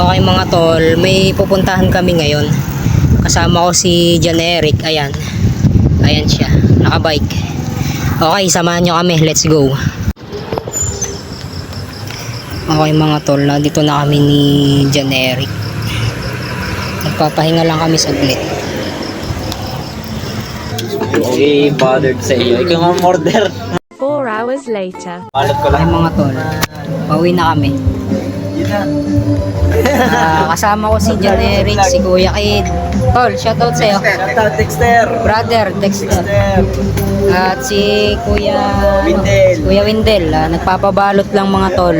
Okay mga tol, may pupuntahan kami ngayon. Kasama ko si John Eric. Ayan. Ayan siya, nakabike. Okay, samahan nyo kami. Let's go. Okay mga tol, dito na kami ni John Eric. Nagpapahinga lang kami saglit. Okay, bothered sa iyo. Ikaw ang order. 4 hours later. Balot ko Okay lang. mga tol, pauwi na kami. Yun na. Kasama ko si John Eric, si Kuya Kid. Tol, shoutout sa'yo. Shoutout Dexter. Brother, Dexter. At si Kuya Windel. Kuya Windel, nagpapabalot lang mga tol.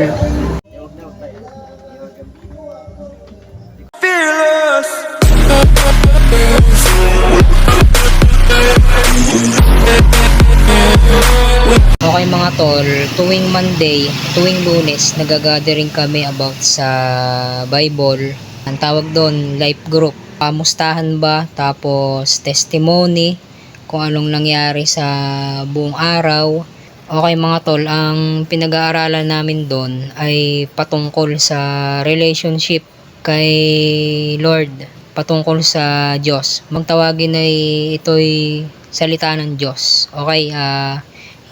Okay mga tol, tuwing Monday, tuwing Lunes, nagagathering kami about sa Bible. Ang tawag doon, life group. Pamustahan ba, tapos testimony, kung anong nangyari sa buong araw. Okay mga tol, ang pinag-aaralan namin doon ay patungkol sa relationship kay Lord, patungkol sa Diyos. Magtawagin ay ito'y salita ng Diyos. Okay,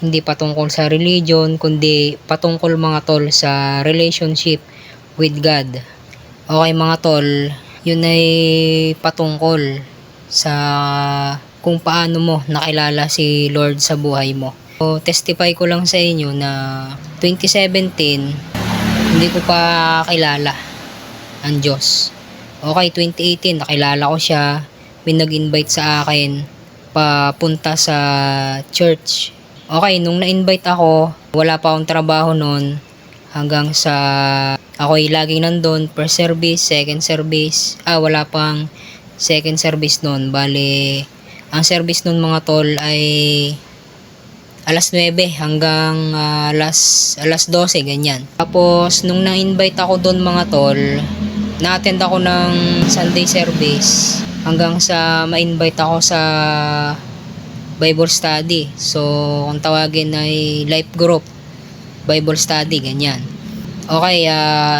hindi patungkol sa religion, kundi patungkol mga tol sa relationship with God. Okay mga tol, yun ay patungkol sa kung paano mo nakilala si Lord sa buhay mo. So, testify ko lang sa inyo na 2017, hindi ko pa kilala ang Diyos. Okay, 2018, nakilala ko siya. May nag-invite sa akin papunta sa church. Okay, nung na-invite ako, wala pa akong trabaho noon hanggang sa ako'y laging nandun, first service, second service. Wala pang second service noon. Bale, ang service noon mga tol ay alas 9 hanggang alas 12, ganyan. Tapos, nung na-invite ako doon mga tol, na-attend ako ng Sunday service hanggang sa ma-invite ako sa Bible study. So, kung tawagin ay life group, Bible study, ganyan. Okay,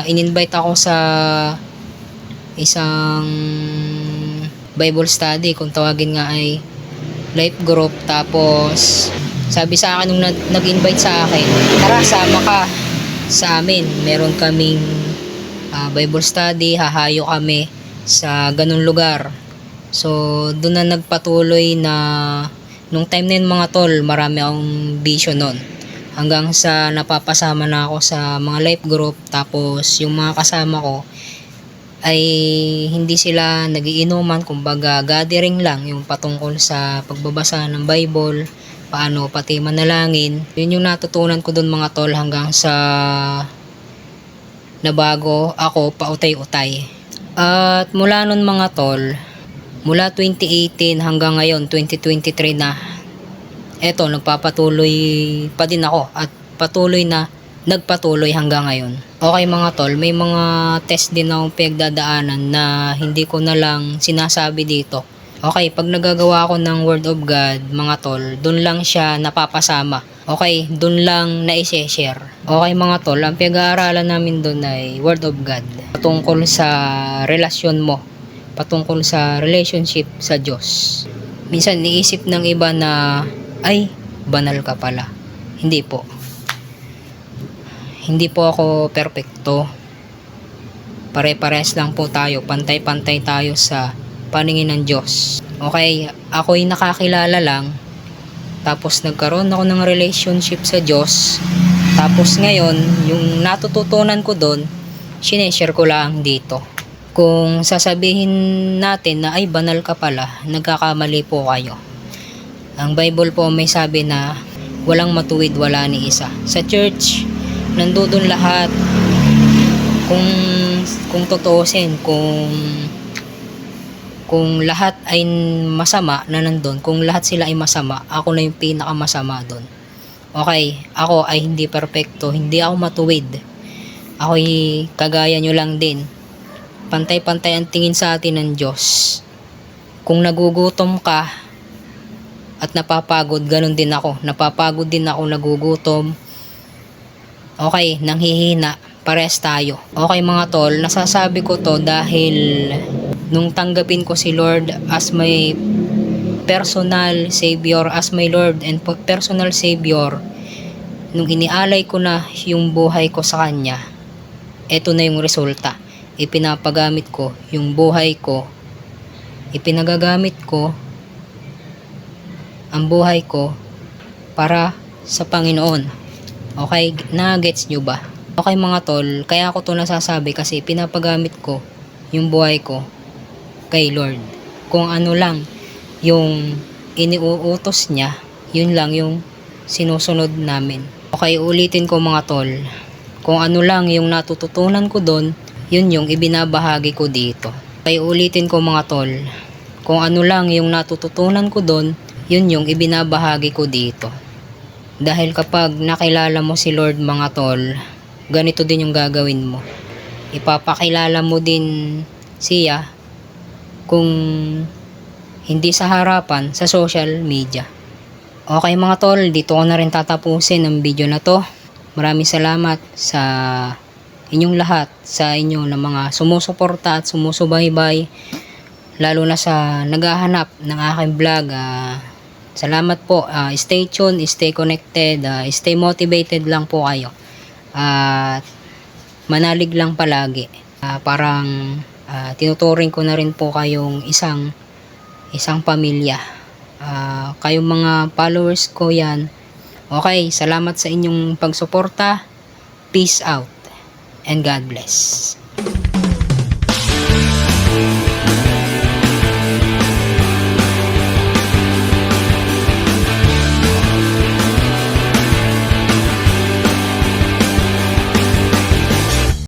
in-invite ako sa isang Bible study, kung tawagin nga ay life group. Tapos, sabi sa akin nung nag-invite sa akin, tara, sama ka sa amin. Meron kaming Bible study, hahayo kami sa ganun lugar. So, doon na nagpatuloy na nung time na yun mga tol, marami akong vision nun. Hanggang sa napapasama na ako sa mga life group. Tapos yung mga kasama ko ay hindi sila nagiinuman. Kumbaga gathering lang. Yung patungkol sa pagbabasa ng Bible. Paano pati manalangin. Yun yung natutunan ko dun mga tol. Hanggang sa nabago ako pautay-utay. At mula nun mga tol, mula 2018 hanggang ngayon 2023 na, eto nagpapatuloy pa din ako at patuloy na nagpatuloy hanggang ngayon. Okay mga tol, may mga test din akong pinagdadaanan na hindi ko na lang sinasabi dito. Okay, pag nagagawa ako ng Word of God mga tol, dun lang siya napapasama. Okay, dun lang na-share. Okay mga tol, ang pinag-aaralan namin dun ay Word of God. Patungkol sa relasyon mo, patungkol sa relationship sa Diyos. Minsan niisip ng iba na ay, banal ka pala. Hindi po. Hindi po ako perpekto. Pare-pares lang po tayo. Pantay-pantay tayo sa paningin ng Diyos. Okay, ako'y nakakilala lang. Tapos nagkaroon ako ng relationship sa Diyos. Tapos ngayon, yung natututunan ko doon, sineshare ko lang dito. Kung sasabihin natin na ay banal ka pala, nagkakamali po kayo. Ang Bible po may sabi na walang matuwid, wala ni isa. Sa church, nandoon lahat. Kung tutuusin, kung lahat ay masama na nandun, kung lahat sila ay masama, ako na yung pinakamasama doon. Okay, ako ay hindi perpekto, hindi ako matuwid. Ako'y kagaya nyo lang din. Pantay-pantay ang tingin sa atin ng Diyos. Kung nagugutom ka at napapagod, ganun din ako. Napapagod din ako, nagugutom. Okay, nanghihina. pares tayo. Okay mga tol, nasasabi ko to dahil nung tanggapin ko si Lord as my personal Savior, as my Lord and personal Savior, nung inialay ko na yung buhay ko sa Kanya, eto na yung resulta. Ipinapagamit ko yung buhay ko, ipinagagamit ko ang buhay ko para sa Panginoon. Okay, na-gets nyo ba? Okay mga tol, kaya ako to nasasabi kasi pinapagamit ko yung buhay ko kay Lord. Kung ano lang yung iniuutos niya, yun lang yung sinusunod namin. Okay, ulitin ko mga tol. Kung ano lang yung natututunan ko doon, yun yung ibinabahagi ko dito. Okay, ulitin ko mga tol. Kung ano lang yung natututunan ko doon, yun yung ibinabahagi ko dito. Dahil kapag nakilala mo si Lord mga tol, ganito din yung gagawin mo. Ipapakilala mo din siya kung hindi sa harapan, sa social media. Okay mga tol, dito ko na rin tatapusin ang video na to. Maraming salamat sa inyong lahat, sa inyo na mga sumusuporta at sumusubaybay, lalo na sa naghahanap ng aking vlog. Salamat po. Stay tuned, stay connected, stay motivated lang po kayo. At manalig lang palagi. Parang tinuturing ko na rin po kayong isang pamilya. Kayong mga followers ko yan. Okay, salamat sa inyong pagsuporta. Peace out and God bless.